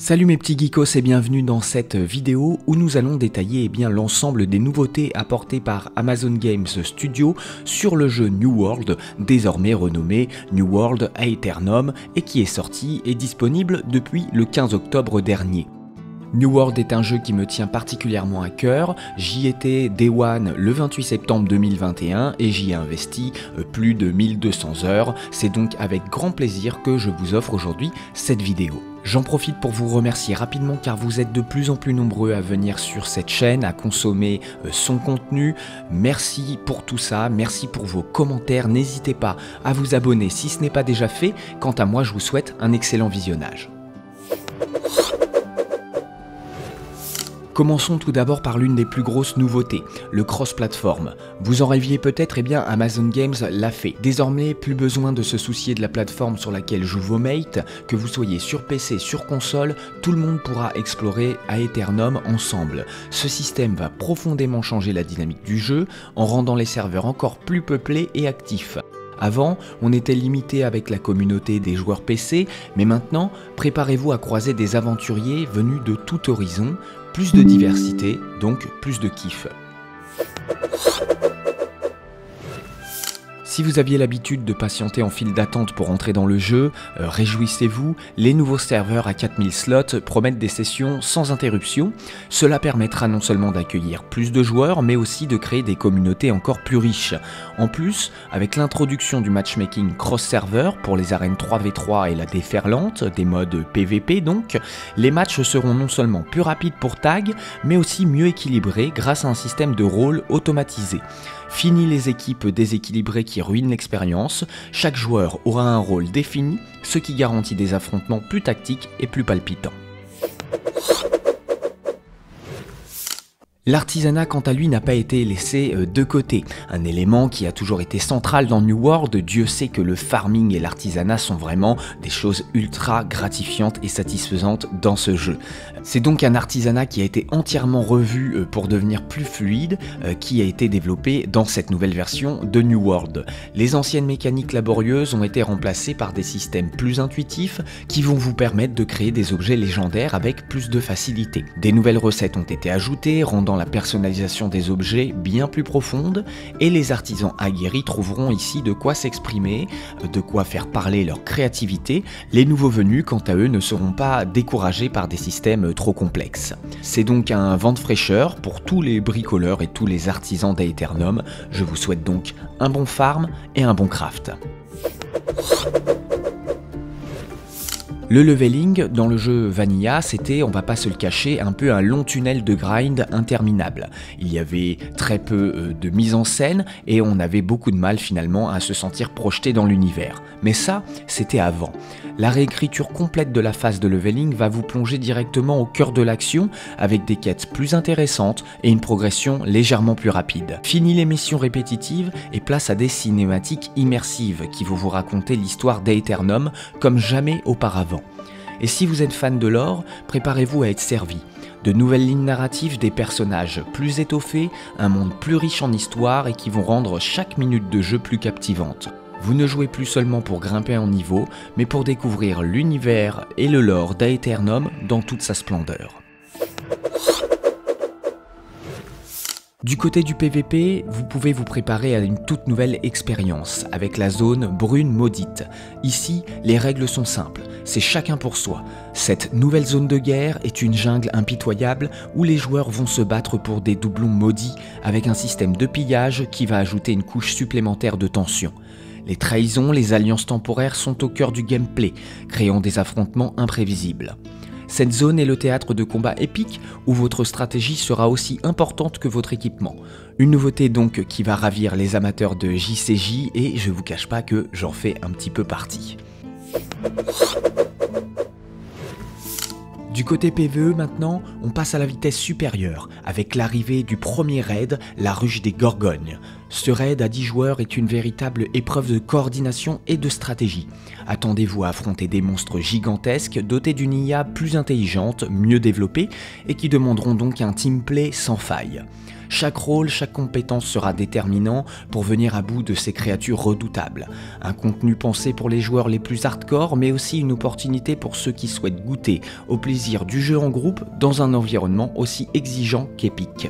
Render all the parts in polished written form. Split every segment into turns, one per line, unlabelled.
Salut mes petits geekos et bienvenue dans cette vidéo où nous allons détailler l'ensemble des nouveautés apportées par Amazon Games Studio sur le jeu New World, désormais renommé New World Aeternum et qui est sorti et disponible depuis le 15 octobre dernier. New World est un jeu qui me tient particulièrement à cœur, j'y étais Day One le 28 septembre 2021 et j'y ai investi plus de 1200 heures, c'est donc avec grand plaisir que je vous offre aujourd'hui cette vidéo. J'en profite pour vous remercier rapidement car vous êtes de plus en plus nombreux à venir sur cette chaîne, à consommer son contenu. Merci pour tout ça, merci pour vos commentaires, n'hésitez pas à vous abonner si ce n'est pas déjà fait. Quant à moi, je vous souhaite un excellent visionnage. Commençons tout d'abord par l'une des plus grosses nouveautés, le cross-platform. Vous en rêviez peut-être, Amazon Games l'a fait. Désormais, plus besoin de se soucier de la plateforme sur laquelle jouent vos mates, que vous soyez sur PC, sur console, tout le monde pourra explorer Aeternum ensemble. Ce système va profondément changer la dynamique du jeu, en rendant les serveurs encore plus peuplés et actifs. Avant, on était limité avec la communauté des joueurs PC, mais maintenant, préparez-vous à croiser des aventuriers venus de tout horizon, plus de diversité, donc plus de kiff. Si vous aviez l'habitude de patienter en file d'attente pour entrer dans le jeu, réjouissez-vous, les nouveaux serveurs à 4000 slots promettent des sessions sans interruption. Cela permettra non seulement d'accueillir plus de joueurs, mais aussi de créer des communautés encore plus riches. En plus, avec l'introduction du matchmaking cross-server pour les arènes 3v3 et la déferlante, des modes PVP donc, les matchs seront non seulement plus rapides pour tag, mais aussi mieux équilibrés grâce à un système de rôle automatisé. Fini les équipes déséquilibrées qui ruinent l'expérience, chaque joueur aura un rôle défini, ce qui garantit des affrontements plus tactiques et plus palpitants. L'artisanat quant à lui n'a pas été laissé de côté, un élément qui a toujours été central dans New World. Dieu sait que le farming et l'artisanat sont vraiment des choses ultra gratifiantes et satisfaisantes dans ce jeu. C'est donc un artisanat qui a été entièrement revu pour devenir plus fluide, qui a été développé dans cette nouvelle version de New World. Les anciennes mécaniques laborieuses ont été remplacées par des systèmes plus intuitifs qui vont vous permettre de créer des objets légendaires avec plus de facilité. Des nouvelles recettes ont été ajoutées, rendant la personnalisation des objets bien plus profonde, et les artisans aguerris trouveront ici de quoi s'exprimer, de quoi faire parler leur créativité. Les nouveaux venus, quant à eux, ne seront pas découragés par des systèmes trop complexes. C'est donc un vent de fraîcheur pour tous les bricoleurs et tous les artisans d'Aeternum. Je vous souhaite donc un bon farm et un bon craft. Le leveling dans le jeu Vanilla, c'était, on va pas se le cacher, un peu un long tunnel de grind interminable. Il y avait très peu de mise en scène et on avait beaucoup de mal finalement à se sentir projeté dans l'univers. Mais ça, c'était avant. La réécriture complète de la phase de leveling va vous plonger directement au cœur de l'action avec des quêtes plus intéressantes et une progression légèrement plus rapide. Fini les missions répétitives et place à des cinématiques immersives qui vont vous raconter l'histoire d'Aeternum comme jamais auparavant. Et si vous êtes fan de lore, préparez-vous à être servi. De nouvelles lignes narratives, des personnages plus étoffés, un monde plus riche en histoire et qui vont rendre chaque minute de jeu plus captivante. Vous ne jouez plus seulement pour grimper en niveau, mais pour découvrir l'univers et le lore d'Aeternum dans toute sa splendeur. Du côté du PVP, vous pouvez vous préparer à une toute nouvelle expérience avec la zone brune maudite. Ici, les règles sont simples, c'est chacun pour soi. Cette nouvelle zone de guerre est une jungle impitoyable où les joueurs vont se battre pour des doublons maudits avec un système de pillage qui va ajouter une couche supplémentaire de tension. Les trahisons, les alliances temporaires sont au cœur du gameplay, créant des affrontements imprévisibles. Cette zone est le théâtre de combats épiques où votre stratégie sera aussi importante que votre équipement. Une nouveauté donc qui va ravir les amateurs de JCJ et je vous cache pas que j'en fais un petit peu partie. Du côté PvE maintenant, on passe à la vitesse supérieure avec l'arrivée du premier raid, la ruche des Gorgognes. Ce raid à 10 joueurs est une véritable épreuve de coordination et de stratégie. Attendez-vous à affronter des monstres gigantesques dotés d'une IA plus intelligente, mieux développée et qui demanderont donc un teamplay sans faille. Chaque rôle, chaque compétence sera déterminant pour venir à bout de ces créatures redoutables. Un contenu pensé pour les joueurs les plus hardcore, mais aussi une opportunité pour ceux qui souhaitent goûter au plaisir du jeu en groupe dans un environnement aussi exigeant qu'épique.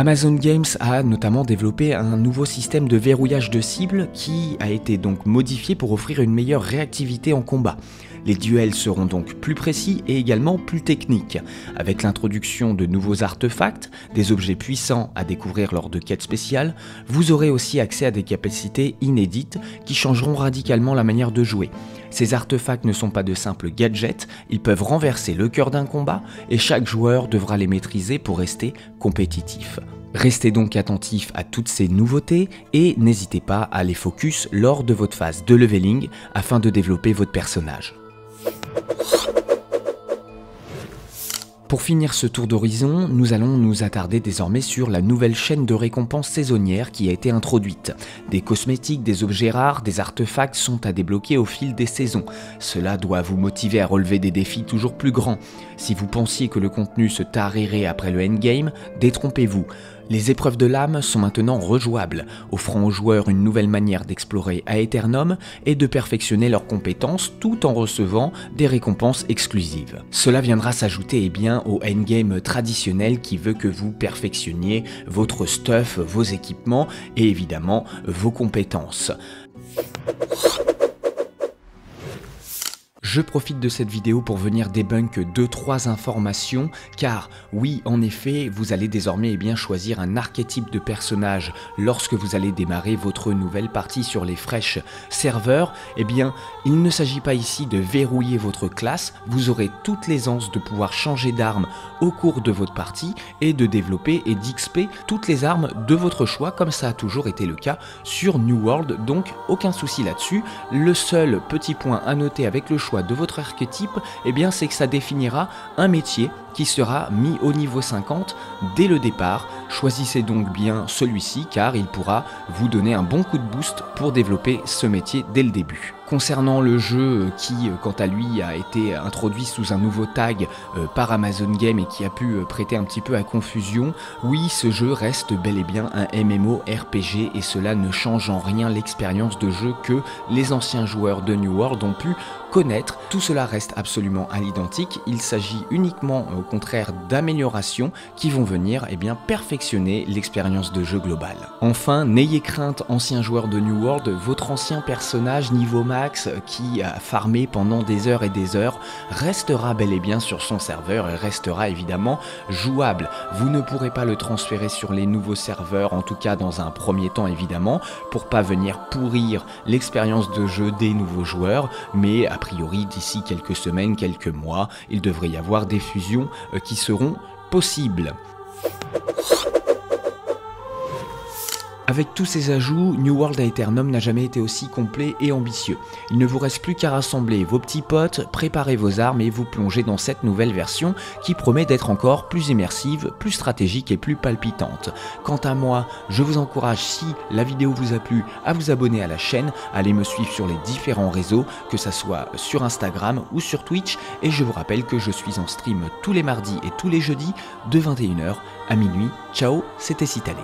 Amazon Games a notamment développé un nouveau système de verrouillage de cibles qui a été donc modifié pour offrir une meilleure réactivité en combat. Les duels seront donc plus précis et également plus techniques, avec l'introduction de nouveaux artefacts, des objets puissants à découvrir lors de quêtes spéciales. Vous aurez aussi accès à des capacités inédites qui changeront radicalement la manière de jouer. Ces artefacts ne sont pas de simples gadgets, ils peuvent renverser le cœur d'un combat et chaque joueur devra les maîtriser pour rester compétitif. Restez donc attentif à toutes ces nouveautés et n'hésitez pas à les focus lors de votre phase de leveling afin de développer votre personnage. Pour finir ce tour d'horizon, nous allons nous attarder désormais sur la nouvelle chaîne de récompenses saisonnières qui a été introduite. Des cosmétiques, des objets rares, des artefacts sont à débloquer au fil des saisons. Cela doit vous motiver à relever des défis toujours plus grands. Si vous pensiez que le contenu se tarirait après le endgame, détrompez-vous. Les épreuves de l'âme sont maintenant rejouables, offrant aux joueurs une nouvelle manière d'explorer Aeternum et de perfectionner leurs compétences tout en recevant des récompenses exclusives. Cela viendra s'ajouter au endgame traditionnel qui veut que vous perfectionniez votre stuff, vos équipements et évidemment vos compétences. Je profite de cette vidéo pour venir débunk 2-3 informations car oui en effet vous allez désormais choisir un archétype de personnage lorsque vous allez démarrer votre nouvelle partie sur les fresh serveurs. Il ne s'agit pas ici de verrouiller votre classe, vous aurez toute l'aisance de pouvoir changer d'arme au cours de votre partie et de développer et d'XP toutes les armes de votre choix comme ça a toujours été le cas sur New World, donc aucun souci là-dessus. Le seul petit point à noter avec le choix de votre archétype, c'est que ça définira un métier qui sera mis au niveau 50 dès le départ. Choisissez donc bien celui-ci car il pourra vous donner un bon coup de boost pour développer ce métier dès le début. Concernant le jeu qui, quant à lui, a été introduit sous un nouveau tag par Amazon Games et qui a pu prêter un petit peu à confusion, oui, ce jeu reste bel et bien un MMORPG et cela ne change en rien l'expérience de jeu que les anciens joueurs de New World ont pu connaître. Tout cela reste absolument à l'identique, il s'agit uniquement au contraire d'améliorations qui vont venir perfectionner l'expérience de jeu globale. Enfin, n'ayez crainte anciens joueurs de New World, votre ancien personnage niveau max qui a farmé pendant des heures et des heures restera bel et bien sur son serveur et restera évidemment jouable. Vous ne pourrez pas le transférer sur les nouveaux serveurs, en tout cas dans un premier temps évidemment, pour pas venir pourrir l'expérience de jeu des nouveaux joueurs, mais a priori d'ici quelques semaines, quelques mois, il devrait y avoir des fusions qui seront possibles. Avec tous ces ajouts, New World Aeternum n'a jamais été aussi complet et ambitieux. Il ne vous reste plus qu'à rassembler vos petits potes, préparer vos armes et vous plonger dans cette nouvelle version qui promet d'être encore plus immersive, plus stratégique et plus palpitante. Quant à moi, je vous encourage, si la vidéo vous a plu, à vous abonner à la chaîne, à aller me suivre sur les différents réseaux, que ça soit sur Instagram ou sur Twitch, et je vous rappelle que je suis en stream tous les mardis et tous les jeudis de 21 h à minuit. Ciao, c'était Citalé.